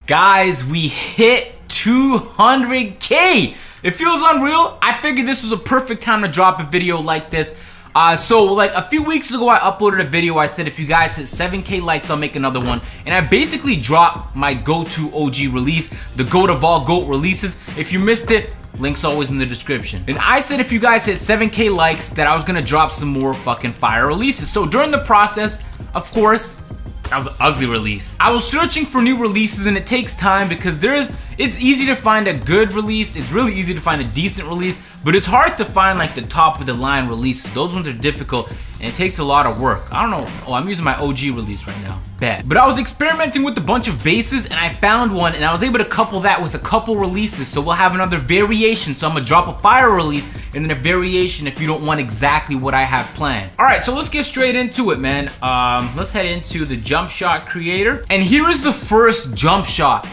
Guys, we hit 200K. It feels unreal. I figured this was a perfect time to drop a video like this. So like a few weeks ago, I uploaded a video. I said if you guys hit 7K likes, I'll make another one. And I basically dropped my go-to OG release, the GOAT of all GOAT releases. If you missed it, link's always in the description. And I said if you guys hit 7K likes, that I was gonna drop some more fucking fire releases. So during the process, of course, that was an ugly release. I was searching for new releases, and it takes time because it's easy to find a good release. It's really easy to find a decent release, but it's hard to find like the top of the line releases. Those ones are difficult and it takes a lot of work. I don't know. Oh, I'm using my OG release right now. Bad. But I was experimenting with a bunch of bases and I found one, and I was able to couple that with a couple releases. So we'll have another variation. So I'm gonna drop a fire release and then a variation if you don't want exactly what I have planned. All right, so let's get straight into it, man. Let's head into the Jumpshot creator. And here is the first Jumpshot.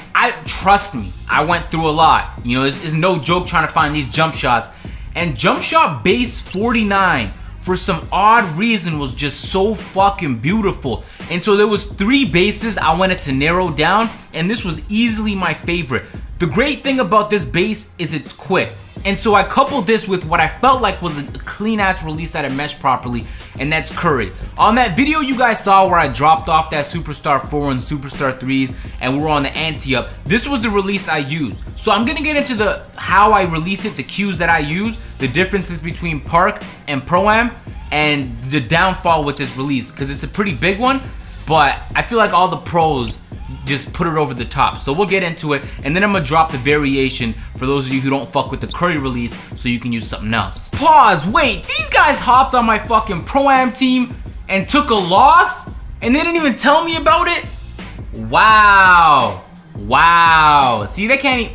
Trust me, I went through a lot. You know, it's no joke trying to find these jump shots. And Jumpshot base 49, for some odd reason, was just so fucking beautiful. And so there was 3 bases I wanted to narrow down, and this was easily my favorite. The great thing about this base is it's quick. And so I coupled this with what I felt like was a clean ass release that I meshed properly, and that's Curry. On that video you guys saw where I dropped off that Superstar 4 and Superstar 3s and we were on the ante-up, this was the release I used. So I'm gonna get into how I release it, the cues that I use, the differences between Park and Pro-Am, and the downfall with this release, because it's a pretty big one, but I feel like all the pros just put it over the top. So we'll get into it, and then I'm gonna drop the variation for those of you who don't fuck with the Curry release so you can use something else. Pause, wait, these guys hopped on my fucking Pro-Am team and took a loss and they didn't even tell me about it? Wow. Wow. See, they can't even...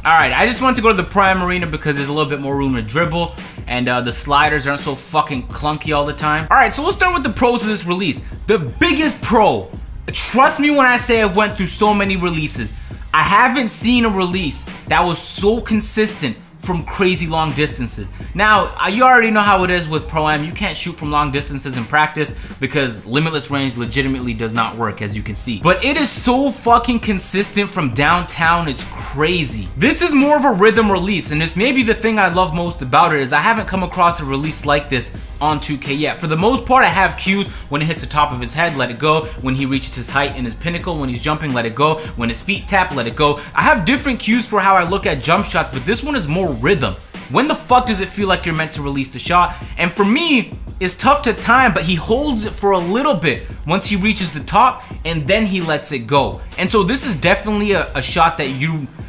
Alright, I just wanted to go to the Pro-Am arena because there's a little bit more room to dribble, and the sliders aren't so fucking clunky all the time. Alright, so let's start with the pros of this release. The biggest pro, trust me when I say I've went through so many releases, I haven't seen a release that was so consistent from crazy long distances. Now, you already know how it is with Pro-Am. You can't shoot from long distances in practice because Limitless range legitimately does not work, as you can see. But it is so fucking consistent from downtown, it's crazy. This is more of a rhythm release, and this may be the thing I love most about it, is I haven't come across a release like this on 2K yet. For the most part, I have cues. When it hits the top of his head, let it go. When he reaches his height and his pinnacle, when he's jumping, let it go. When his feet tap, let it go. I have different cues for how I look at jump shots, but this one is more rhythm. When the fuck does it feel like you're meant to release the shot? And for me, it's tough to time, but he holds it for a little bit once he reaches the top, and then he lets it go. And so this is definitely a shot that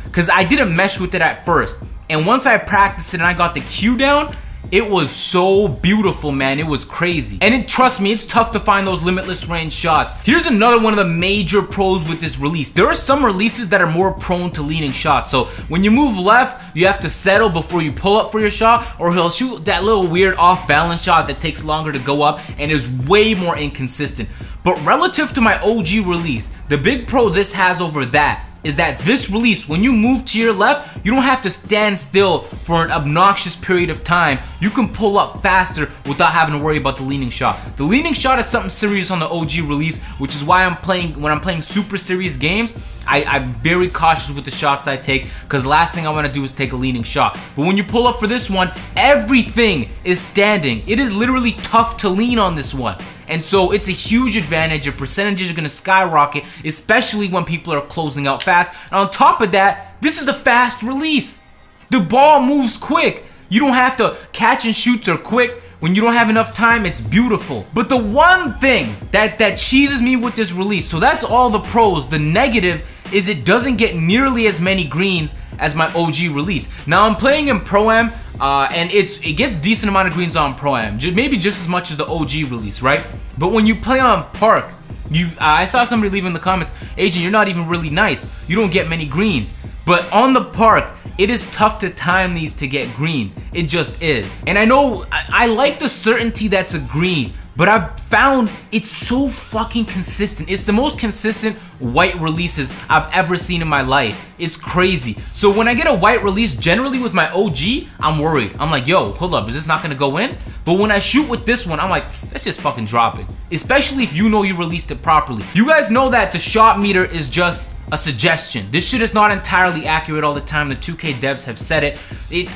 because I didn't mesh with it at first, and once I practiced it and I got the cue down, it was so beautiful, man. It was crazy. And trust me, it's tough to find those limitless range shots. Here's another one of the major pros with this release. There are some releases that are more prone to leaning shots. So when you move left, you have to settle before you pull up for your shot, or he'll shoot that little weird off balance shot that takes longer to go up and is way more inconsistent. But relative to my OG release, the big pro this has over that is that this release, when you move to your left, you don't have to stand still for an obnoxious period of time. You can pull up faster without having to worry about the leaning shot. The leaning shot is something serious on the OG release, which is why when I'm playing super serious games, I'm very cautious with the shots I take, because the last thing I want to do is take a leaning shot. But when you pull up for this one, everything is standing. It is literally tough to lean on this one. And so it's a huge advantage. Your percentages are going to skyrocket, especially when people are closing out fast. And on top of that, this is a fast release. The ball moves quick. You don't have to catch and shoots are quick. When you don't have enough time, it's beautiful. But the one thing that cheeses me with this release, so that's all the pros. The negative is it doesn't get nearly as many greens as my OG release. Now I'm playing in Pro-Am, and it gets decent amount of greens on Pro-Am, maybe just as much as the OG release, right? But when you play on Park, I saw somebody leave in the comments, Agent, you're not even really nice. You don't get many greens. But on the Park, it is tough to time these to get greens. It just is. And I know I like the certainty that's a green, but I've found it's so fucking consistent. It's the most consistent white releases I've ever seen in my life. It's crazy. So when I get a white release, generally with my OG, I'm worried. I'm like, yo, hold up, is this not gonna go in? But when I shoot with this one, I'm like, let's just fucking drop it. Especially if you know you released it properly. You guys know that the shot meter is just a suggestion. This shit is not entirely accurate all the time. The 2K devs have said it.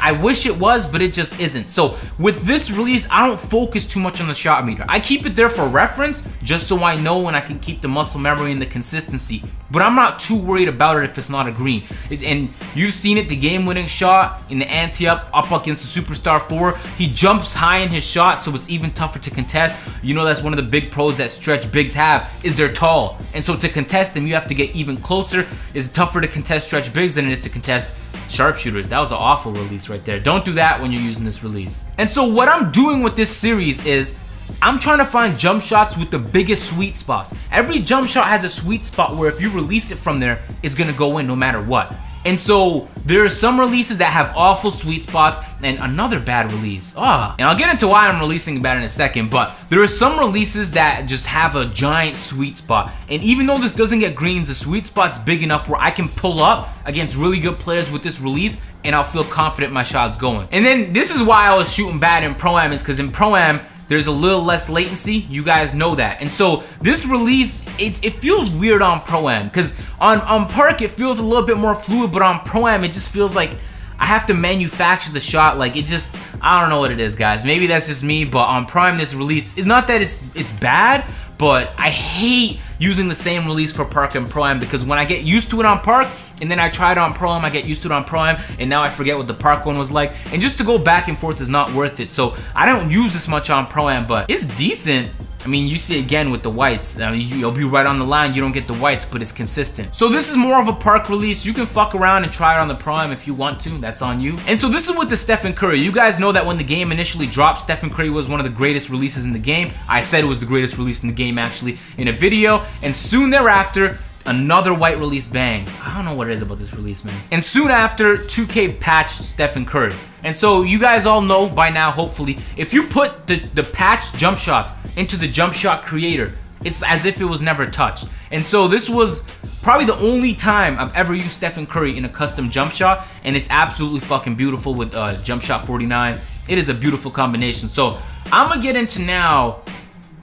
I wish it was, but it just isn't. So with this release, I don't focus too much on the shot meter. I keep it there for reference, just so I know and I can keep the muscle memory and the consistency. But I'm not too worried about it if it's not a green. And you've seen it, the game-winning shot in the ante-up against the Superstar 4. He jumps high in his shot, so it's even tougher to contest. You know that's one of the big pros that stretch bigs have, is they're tall. And so to contest them, you have to get even closer. It's tougher to contest stretch bigs than it is to contest sharpshooters. That was an awful release right there. Don't do that when you're using this release. And so what I'm doing with this series is I'm trying to find jump shots with the biggest sweet spots. Every jump shot has a sweet spot where if you release it from there, it's gonna go in no matter what. And so there are some releases that have awful sweet spots and another bad release. And I'll get into why I'm releasing bad in a second, but there are some releases that just have a giant sweet spot. And even though this doesn't get greens, the sweet spot's big enough where I can pull up against really good players with this release and I'll feel confident my shot's going. And then this is why I was shooting bad in Pro-Am, is because in Pro-Am, there's a little less latency. You guys know that. And so this release, it feels weird on Pro-Am, because on Park it feels a little bit more fluid, but on Pro-Am it just feels like I have to manufacture the shot. Like it just, I don't know what it is, guys. Maybe that's just me, but on Prime this release, it's not that it's bad, but I hate using the same release for Park and Pro-Am, because when I get used to it on Park and then I try it on Pro-Am, I get used to it on Pro-Am, and now I forget what the Park one was like, and just to go back and forth is not worth it. So I don't use this much on Pro-Am, but it's decent. I mean, you see again with the whites. I mean, you'll be right on the line, you don't get the whites, but it's consistent. So this is more of a Park release. You can fuck around and try it on the Pro-Am if you want to, that's on you. And so this is with the Stefan Curry. You guys know that when the game initially dropped, Stefan Curry was one of the greatest releases in the game. I said it was the greatest release in the game actually in a video, and soon thereafter, another white release bangs. I don't know what it is about this release, man. And soon after, 2K patched Stefan Curry. And so you guys all know by now, hopefully, if you put the patched jump shots into the jump shot creator, it's as if it was never touched. And so this was probably the only time I've ever used Stefan Curry in a custom jump shot, and it's absolutely fucking beautiful with Jumpshot 49. It is a beautiful combination. So I'm gonna get into now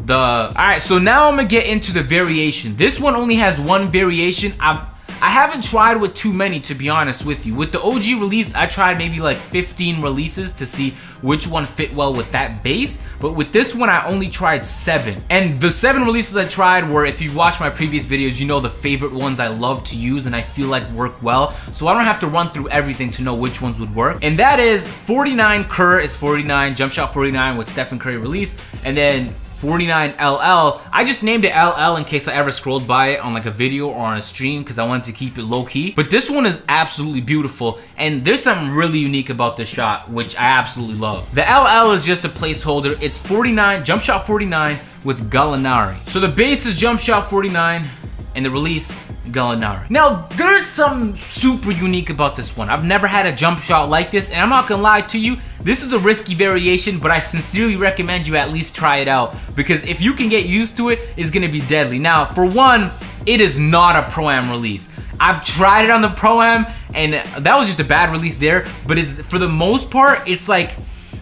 alright, so now I'm gonna get into the variation. This one only has one variation. I haven't tried with too many, to be honest with you. With the OG release, I tried maybe like 15 releases to see which one fit well with that base. But with this one, I only tried 7. And the 7 releases I tried were, if you watch my previous videos, you know the favorite ones I love to use and I feel like work well. So I don't have to run through everything to know which ones would work. And that is 49 Kerr is 49, Jumpshot 49 with Stefan Curry release. And then 49 LL. I just named it LL in case I ever scrolled by it on like a video or on a stream because I wanted to keep it low-key. But this one is absolutely beautiful, and there's something really unique about this shot which I absolutely love. The LL is just a placeholder. It's 49, Jumpshot 49 with Gallinari. So the base is Jumpshot 49 and the release Gallinari. Now there's something super unique about this one. I've never had a jump shot like this, and I'm not gonna lie to you, this is a risky variation, but I sincerely recommend you at least try it out, because if you can get used to it, it's gonna be deadly. Now, for one, it is not a Pro-Am release. I've tried it on the Pro-Am, and that was just a bad release there, but for the most part, it's like,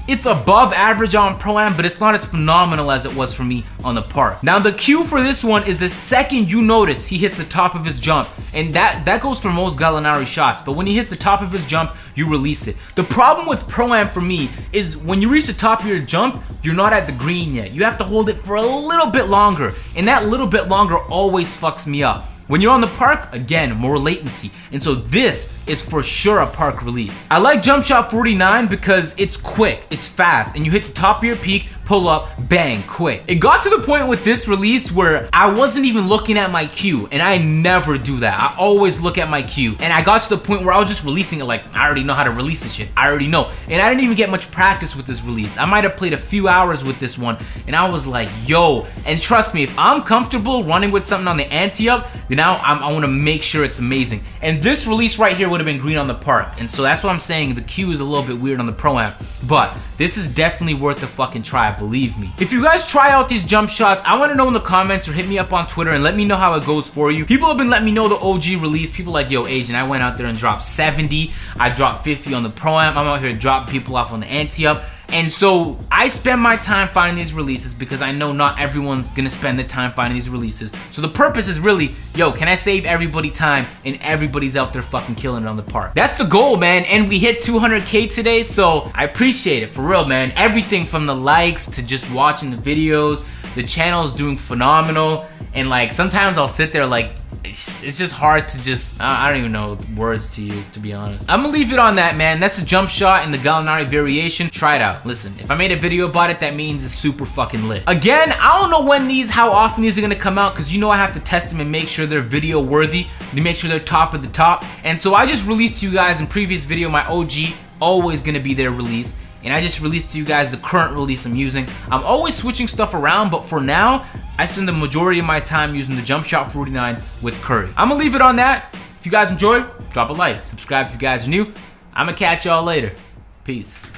it's above average on Pro-Am, but it's not as phenomenal as it was for me on the Park. Now the cue for this one is the second you notice he hits the top of his jump, and that goes for most Gallinari shots, but when he hits the top of his jump, you release it. The problem with Pro-Am for me is when you reach the top of your jump, you're not at the green yet. You have to hold it for a little bit longer, and that little bit longer always fucks me up. When you're on the Park, again, more latency. And so this is for sure a Park release. I like Jumpshot 49 because it's quick, it's fast, and you hit the top of your peak, pull up, bang, quick. It got to the point with this release where I wasn't even looking at my cue, and I never do that. I always look at my cue. And I got to the point where I was just releasing it like, I already know how to release this shit. I already know. And I didn't even get much practice with this release. I might have played a few hours with this one, and I was like, yo. And trust me, if I'm comfortable running with something on the ante-up, then I want to make sure it's amazing. And this release right here would have been green on the Park, and so that's what I'm saying. The cue is a little bit weird on the Pro-Am, but this is definitely worth the fucking try, believe me. If you guys try out these jump shots, I want to know in the comments or hit me up on Twitter and let me know how it goes for you. People have been letting me know the OG release. People like, yo, Agent, I went out there and dropped 70. I dropped 50 on the Pro-Am. I'm out here dropping people off on the ante-up. And so I spend my time finding these releases because I know not everyone's gonna spend the time finding these releases. So the purpose is really, yo, can I save everybody time and everybody's out there fucking killing it on the park? That's the goal, man. And we hit 200K today, so I appreciate it, for real, man. Everything from the likes to just watching the videos. The channel is doing phenomenal. And like, sometimes I'll sit there like, it's just hard to just, I don't even know words to use, to be honest. I'm gonna leave it on that, man. That's the jump shot and the Gallinari variation. Try it out. Listen, if I made a video about it, that means it's super fucking lit. Again, I don't know when how often these are gonna come out, because you know I have to test them and make sure they're video worthy. To make sure they're top of the top. And so I just released to you guys in previous video my OG, always gonna be their release. And I just released to you guys the current release I'm using. I'm always switching stuff around, but for now, I spend the majority of my time using the Jumpshot 49 with Curry. I'm gonna leave it on that. If you guys enjoyed, drop a like. Subscribe if you guys are new. I'm gonna catch y'all later. Peace.